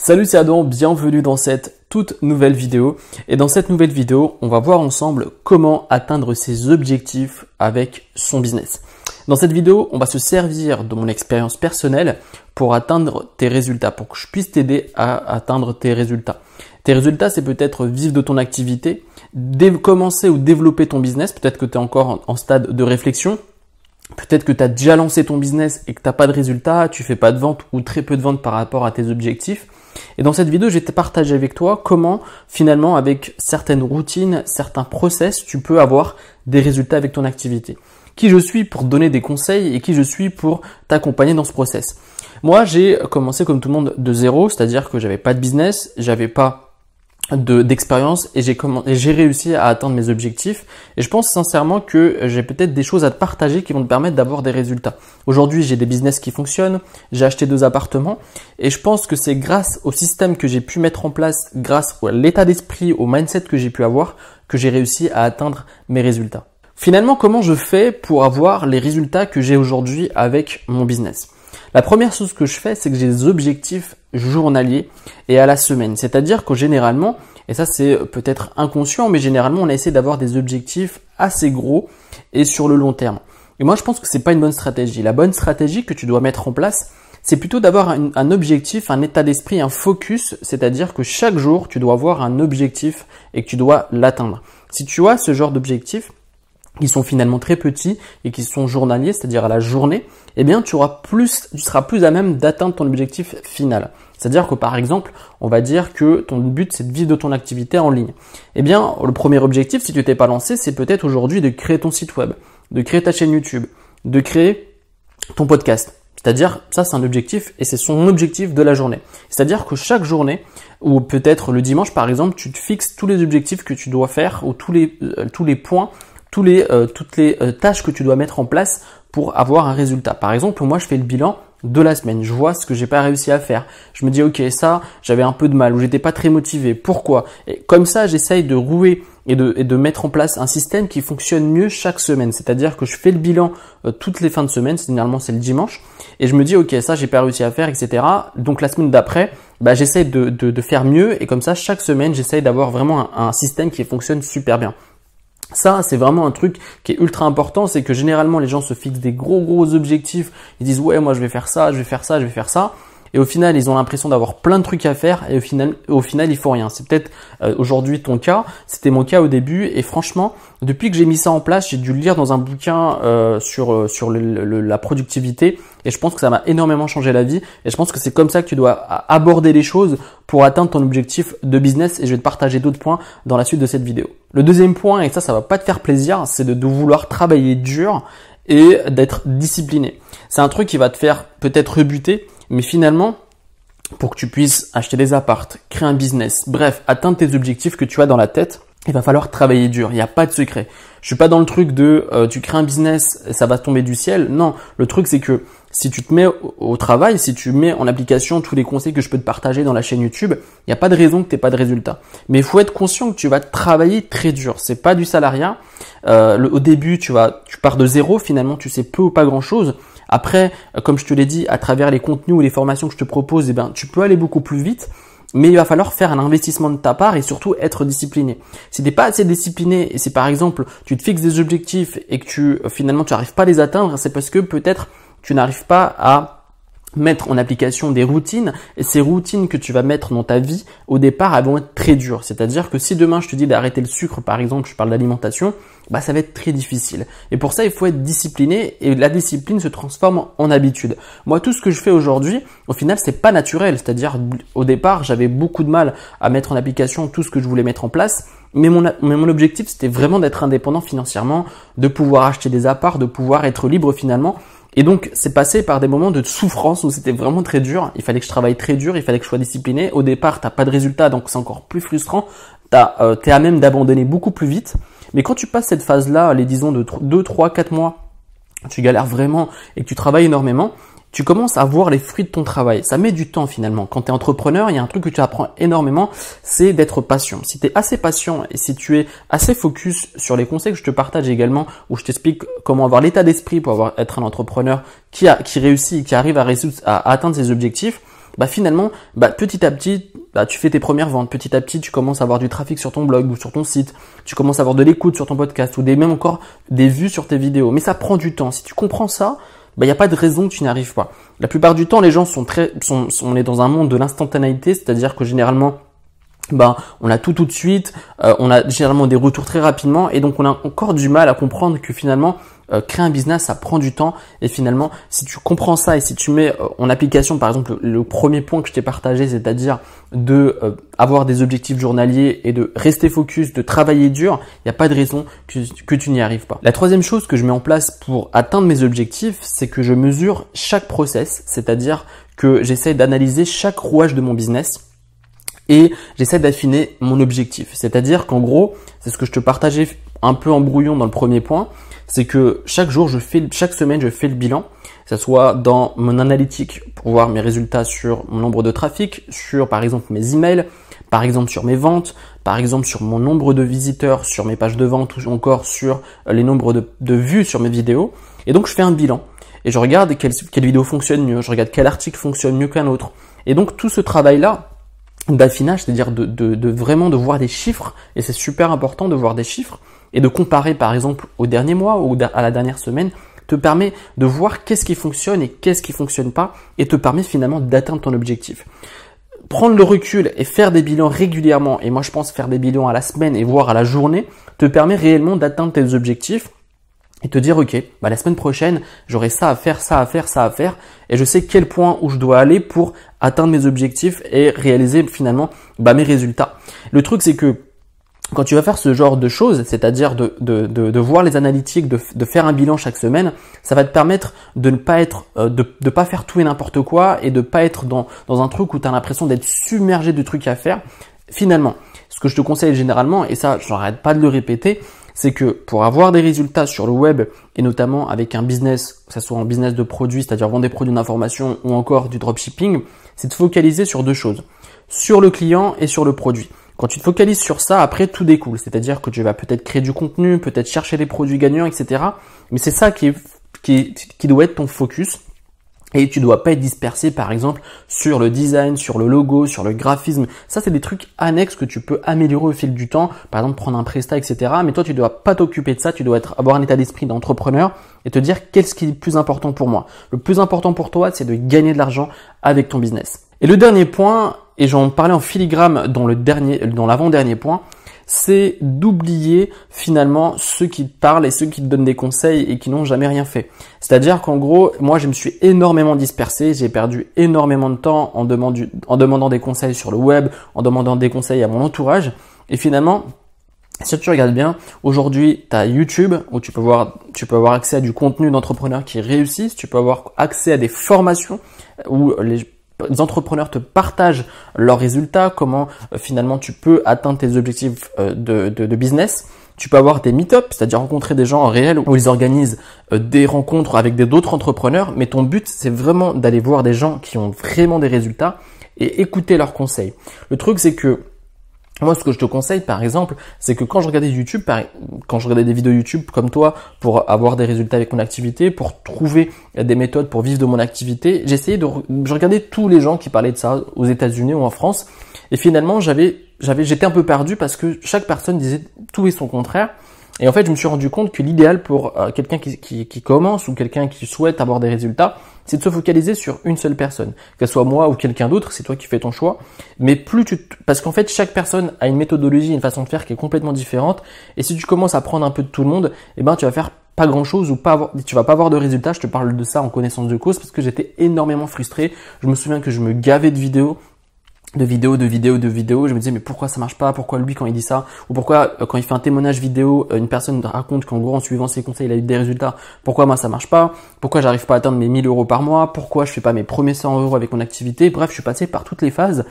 Salut, c'est Adam, bienvenue dans cette toute nouvelle vidéo. Et dans cette nouvelle vidéo, on va voir ensemble comment atteindre ses objectifs avec son business. Dans cette vidéo, on va se servir de mon expérience personnelle pour atteindre tes résultats, pour que je puisse t'aider à atteindre tes résultats. Tes résultats, c'est peut-être vivre de ton activité, commencer ou développer ton business. Peut-être que tu es encore en stade de réflexion. Peut-être que tu as déjà lancé ton business et que tu n'as pas de résultats, tu fais pas de vente ou très peu de vente par rapport à tes objectifs. Et dans cette vidéo, je vais te partager avec toi comment finalement avec certaines routines, certains process, tu peux avoir des résultats avec ton activité. Qui je suis pour te donner des conseils et qui je suis pour t'accompagner dans ce process. Moi, j'ai commencé comme tout le monde de zéro, c'est-à-dire que j'avais pas de business, j'avais pas d'expérience et j'ai réussi à atteindre mes objectifs et je pense sincèrement que j'ai peut-être des choses à te partager qui vont te permettre d'avoir des résultats. Aujourd'hui, j'ai des business qui fonctionnent, j'ai acheté 2 appartements et je pense que c'est grâce au système que j'ai pu mettre en place, grâce à l'état d'esprit, au mindset que j'ai pu avoir, que j'ai réussi à atteindre mes résultats. Finalement, comment je fais pour avoir les résultats que j'ai aujourd'hui avec mon business ? La première chose que je fais, c'est que j'ai des objectifs journaliers et à la semaine. C'est-à-dire que généralement, et ça c'est peut-être inconscient, mais généralement on essaie d'avoir des objectifs assez gros et sur le long terme. Et moi je pense que c'est pas une bonne stratégie. La bonne stratégie que tu dois mettre en place, c'est plutôt d'avoir un objectif, un état d'esprit, un focus, c'est-à-dire que chaque jour tu dois avoir un objectif et que tu dois l'atteindre. Si tu as ce genre d'objectif, qui sont finalement très petits et qui sont journaliers, c'est-à-dire à la journée, eh bien tu seras plus à même d'atteindre ton objectif final. C'est-à-dire que par exemple, on va dire que ton but c'est de vivre de ton activité en ligne. Eh bien, le premier objectif, si tu t'es pas lancé, c'est peut-être aujourd'hui de créer ton site web, de créer ta chaîne YouTube, de créer ton podcast. C'est-à-dire, ça c'est un objectif et c'est son objectif de la journée. C'est-à-dire que chaque journée, ou peut-être le dimanche par exemple, tu te fixes tous les objectifs que tu dois faire ou tous les points, toutes les tâches que tu dois mettre en place pour avoir un résultat. Par exemple, moi, je fais le bilan de la semaine. Je vois ce que j'ai pas réussi à faire. Je me dis, ok, ça, j'avais un peu de mal ou j'étais pas très motivé. Pourquoi? Et comme ça, j'essaye de rouer et de mettre en place un système qui fonctionne mieux chaque semaine. C'est-à-dire que je fais le bilan toutes les fins de semaine. Généralement, c'est le dimanche. Et je me dis, ok, ça, j'ai pas réussi à faire, etc. Donc, la semaine d'après, j'essaie de faire mieux. Et comme ça, chaque semaine, j'essaye d'avoir vraiment un système qui fonctionne super bien. Ça, c'est vraiment un truc qui est ultra important, c'est que généralement les gens se fixent des gros objectifs, ils disent ouais moi je vais faire ça, je vais faire ça, je vais faire ça, et au final ils ont l'impression d'avoir plein de trucs à faire et au final il faut rien. C'est peut-être aujourd'hui ton cas, c'était mon cas au début et franchement depuis que j'ai mis ça en place, j'ai dû le lire dans un bouquin sur la productivité et je pense que ça m'a énormément changé la vie et je pense que c'est comme ça que tu dois aborder les choses pour atteindre ton objectif de business et je vais te partager d'autres points dans la suite de cette vidéo. Le deuxième point, et ça va pas te faire plaisir, c'est de vouloir travailler dur et d'être discipliné. C'est un truc qui va te faire peut-être rebuter, mais finalement, pour que tu puisses acheter des apparts, créer un business, bref, atteindre tes objectifs que tu as dans la tête, il va falloir travailler dur. Il n'y a pas de secret. Je suis pas dans le truc de tu crées un business, ça va tomber du ciel. Non, le truc c'est que si tu te mets au travail, si tu mets en application tous les conseils que je peux te partager dans la chaîne YouTube, il n'y a pas de raison que tu n'aies pas de résultat. Mais il faut être conscient que tu vas travailler très dur. C'est pas du salariat. Au début, tu pars de zéro. Finalement, tu sais peu ou pas grand chose. Après, comme je te l'ai dit, à travers les contenus ou les formations que je te propose, tu peux aller beaucoup plus vite. Mais il va falloir faire un investissement de ta part et surtout être discipliné. Si tu n'es pas assez discipliné et si par exemple tu te fixes des objectifs et que finalement tu n'arrives pas à les atteindre, c'est parce que peut-être tu n'arrives pas à mettre en application des routines et ces routines que tu vas mettre dans ta vie au départ elles vont être très dures. C'est-à-dire que si demain je te dis d'arrêter le sucre par exemple, je parle d'alimentation, ça va être très difficile. Et pour ça il faut être discipliné et la discipline se transforme en habitude. Moi tout ce que je fais aujourd'hui au final c'est pas naturel. C'est-à-dire au départ j'avais beaucoup de mal à mettre en application tout ce que je voulais mettre en place. Mais mon objectif c'était vraiment d'être indépendant financièrement, de pouvoir acheter des apparts, de pouvoir être libre finalement. Et donc, c'est passé par des moments de souffrance où c'était vraiment très dur. Il fallait que je travaille très dur, il fallait que je sois discipliné. Au départ, t'as pas de résultat, donc c'est encore plus frustrant. T'es à même d'abandonner beaucoup plus vite. Mais quand tu passes cette phase-là, disons de 2, 3, 4 mois, tu galères vraiment et que tu travailles énormément, tu commences à voir les fruits de ton travail. Ça met du temps finalement. Quand tu es entrepreneur, il y a un truc que tu apprends énormément, c'est d'être patient. Si tu es assez patient et si tu es assez focus sur les conseils que je te partage également, où je t'explique comment avoir l'état d'esprit pour être un entrepreneur qui réussit, qui arrive à atteindre ses objectifs, bah finalement, petit à petit, tu fais tes premières ventes. Petit à petit, tu commences à avoir du trafic sur ton blog ou sur ton site. Tu commences à avoir de l'écoute sur ton podcast ou même encore des vues sur tes vidéos. Mais ça prend du temps. Si tu comprends ça, il n'y a pas de raison que tu n'y arrives pas. La plupart du temps, les gens on est dans un monde de l'instantanéité, c'est-à-dire que généralement, on a tout de suite, on a généralement des retours très rapidement et donc on a encore du mal à comprendre que finalement créer un business ça prend du temps et finalement si tu comprends ça et si tu mets en application par exemple le premier point que je t'ai partagé, c'est-à-dire de avoir des objectifs journaliers et de rester focus, de travailler dur, il n'y a pas de raison que tu n'y arrives pas. La troisième chose que je mets en place pour atteindre mes objectifs, c'est que je mesure chaque process, c'est-à-dire que j'essaie d'analyser chaque rouage de mon business. Et j'essaie d'affiner mon objectif. C'est-à-dire qu'en gros, c'est ce que je te partageais un peu en brouillon dans le premier point, c'est que chaque semaine, je fais le bilan, que ce soit dans mon analytique pour voir mes résultats sur mon nombre de trafic, sur par exemple mes emails, par exemple sur mes ventes, par exemple sur mon nombre de visiteurs sur mes pages de vente ou encore sur les nombres de vues sur mes vidéos. Et donc, je fais un bilan et je regarde quelle vidéo fonctionne mieux, je regarde quel article fonctionne mieux qu'un autre. Et donc, tout ce travail-là, d'affinage, c'est-à-dire de vraiment de voir des chiffres, et c'est super important de voir des chiffres, et de comparer par exemple au dernier mois ou à la dernière semaine, te permet de voir qu'est-ce qui fonctionne et qu'est-ce qui fonctionne pas, et te permet finalement d'atteindre ton objectif. Prendre le recul et faire des bilans régulièrement, et moi je pense faire des bilans à la semaine et voire à la journée, te permet réellement d'atteindre tes objectifs, et te dire ok, la semaine prochaine, j'aurai ça à faire, ça à faire, ça à faire, et je sais quel point où je dois aller pour atteindre mes objectifs et réaliser finalement mes résultats. Le truc c'est que quand tu vas faire ce genre de choses, c'est-à-dire de voir les analytiques, de faire un bilan chaque semaine, ça va te permettre de ne pas être, de pas faire tout et n'importe quoi et de pas être dans un truc où tu as l'impression d'être submergé de trucs à faire. Finalement, ce que je te conseille généralement, et ça j'arrête pas de le répéter, c'est que pour avoir des résultats sur le web et notamment avec un business, que ce soit un business de produits, c'est-à-dire vendre des produits d'information ou encore du dropshipping, c'est de focaliser sur deux choses, sur le client et sur le produit. Quand tu te focalises sur ça, après tout découle, c'est-à-dire que tu vas peut-être créer du contenu, peut-être chercher des produits gagnants, etc. Mais c'est ça qui doit être ton focus. Et tu dois pas être dispersé par exemple sur le design, sur le logo, sur le graphisme. Ça, c'est des trucs annexes que tu peux améliorer au fil du temps. Par exemple, prendre un prestat, etc. Mais toi, tu dois pas t'occuper de ça. Tu dois avoir un état d'esprit d'entrepreneur et te dire qu'est-ce qui est le plus important pour moi. Le plus important pour toi, c'est de gagner de l'argent avec ton business. Et le dernier point, et j'en parlais en filigrane dans l'avant-dernier point, c'est d'oublier finalement ceux qui te parlent et ceux qui te donnent des conseils et qui n'ont jamais rien fait. C'est-à-dire qu'en gros, moi je me suis énormément dispersé, j'ai perdu énormément de temps en demandant des conseils sur le web, en demandant des conseils à mon entourage. Et finalement, si tu regardes bien, aujourd'hui tu as YouTube où tu peux avoir accès à du contenu d'entrepreneurs qui réussissent, tu peux avoir accès à des formations où les entrepreneurs te partagent leurs résultats, comment finalement tu peux atteindre tes objectifs de business. Tu peux avoir des meet-ups, c'est-à-dire rencontrer des gens en réel où ils organisent des rencontres avec d'autres entrepreneurs. Mais ton but, c'est vraiment d'aller voir des gens qui ont vraiment des résultats et écouter leurs conseils. Le truc, c'est que moi, ce que je te conseille, par exemple, c'est que quand je regardais des vidéos YouTube comme toi pour avoir des résultats avec mon activité, pour trouver des méthodes pour vivre de mon activité, je regardais tous les gens qui parlaient de ça aux États-Unis ou en France. Et finalement, j'étais un peu perdu parce que chaque personne disait tout et son contraire. Et en fait, je me suis rendu compte que l'idéal pour quelqu'un qui commence ou quelqu'un qui souhaite avoir des résultats, c'est de se focaliser sur une seule personne. Que ce soit moi ou quelqu'un d'autre, c'est toi qui fais ton choix. Mais parce qu'en fait, chaque personne a une méthodologie, une façon de faire qui est complètement différente. Et si tu commences à prendre un peu de tout le monde, tu vas faire pas grand chose ou tu vas pas avoir de résultats. Je te parle de ça en connaissance de cause parce que j'étais énormément frustré. Je me souviens que je me gavais de vidéos. Je me disais mais pourquoi ça marche pas, pourquoi lui quand il dit ça, ou pourquoi quand il fait un témoignage vidéo, une personne raconte qu'en gros en suivant ses conseils il a eu des résultats, pourquoi moi ça marche pas, pourquoi j'arrive pas à atteindre mes 1000 euros par mois, pourquoi je fais pas mes premiers 100 euros avec mon activité. Bref, je suis passé par toutes les phases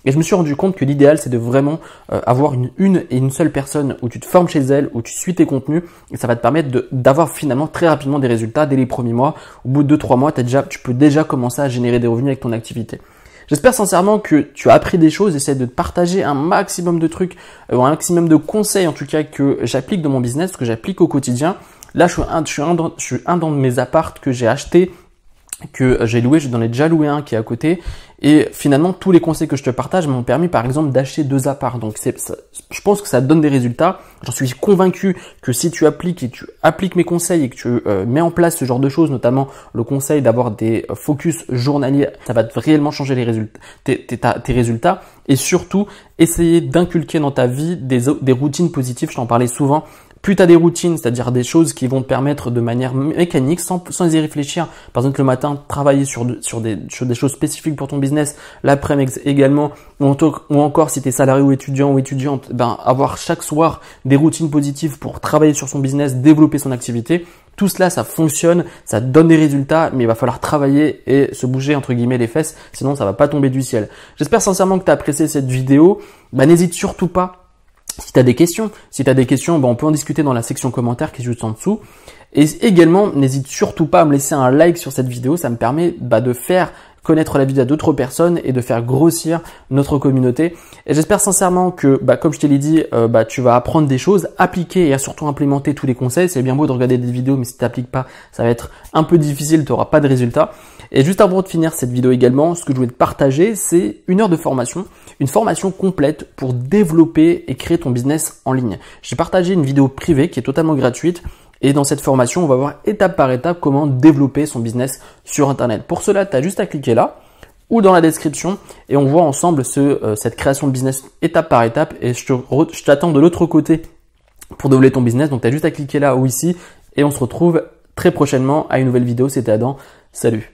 et je me suis rendu compte que l'idéal c'est de vraiment avoir une seule personne où tu te formes chez elle, où tu suis tes contenus et ça va te permettre d'avoir finalement très rapidement des résultats dès les premiers mois. Au bout de 2-3 mois, tu peux déjà commencer à générer des revenus avec ton activité. J'espère sincèrement que tu as appris des choses. Essaie de te partager un maximum de trucs, un maximum de conseils en tout cas que j'applique dans mon business, que j'applique au quotidien. Là, je suis un dans mes apparts que j'ai acheté que j'ai loué, j'en ai déjà loué un qui est à côté, et finalement tous les conseils que je te partage m'ont permis par exemple d'acheter 2 apparts. Donc je pense que ça donne des résultats. J'en suis convaincu que si tu appliques mes conseils et que tu mets en place ce genre de choses, notamment le conseil d'avoir des focus journaliers, ça va réellement changer les résultats, tes résultats, et surtout essayer d'inculquer dans ta vie des routines positives. Je t'en parlais souvent. Plus tu as des routines, c'est-à-dire des choses qui vont te permettre de manière mécanique, sans y réfléchir. Par exemple, le matin, travailler sur des choses spécifiques pour ton business, l'après-midi également, ou encore si tu es salarié ou étudiant ou étudiante, avoir chaque soir des routines positives pour travailler sur son business, développer son activité. Tout cela, ça fonctionne, ça donne des résultats, mais il va falloir travailler et se bouger entre guillemets les fesses, sinon ça va pas tomber du ciel. J'espère sincèrement que tu as apprécié cette vidéo. N'hésite surtout pas. Si tu as des questions, on peut en discuter dans la section commentaires qui est juste en dessous. Et également, n'hésite surtout pas à me laisser un like sur cette vidéo. Ça me permet de faire connaître la vidéo à d'autres personnes et de faire grossir notre communauté. Et j'espère sincèrement que, comme je te l'ai dit, tu vas apprendre des choses, appliquer et surtout implémenter tous les conseils. C'est bien beau de regarder des vidéos, mais si tu n'appliques pas, ça va être un peu difficile, tu n'auras pas de résultats. Et juste avant de finir cette vidéo également, ce que je voulais te partager, c'est 1 heure de formation, une formation complète pour développer et créer ton business en ligne. J'ai partagé une vidéo privée qui est totalement gratuite. Et dans cette formation, on va voir étape par étape comment développer son business sur Internet. Pour cela, tu as juste à cliquer là ou dans la description et on voit ensemble cette création de business étape par étape. Et je t'attends de l'autre côté pour développer ton business. Donc, tu as juste à cliquer là ou ici et on se retrouve très prochainement à une nouvelle vidéo. C'était Adam. Salut!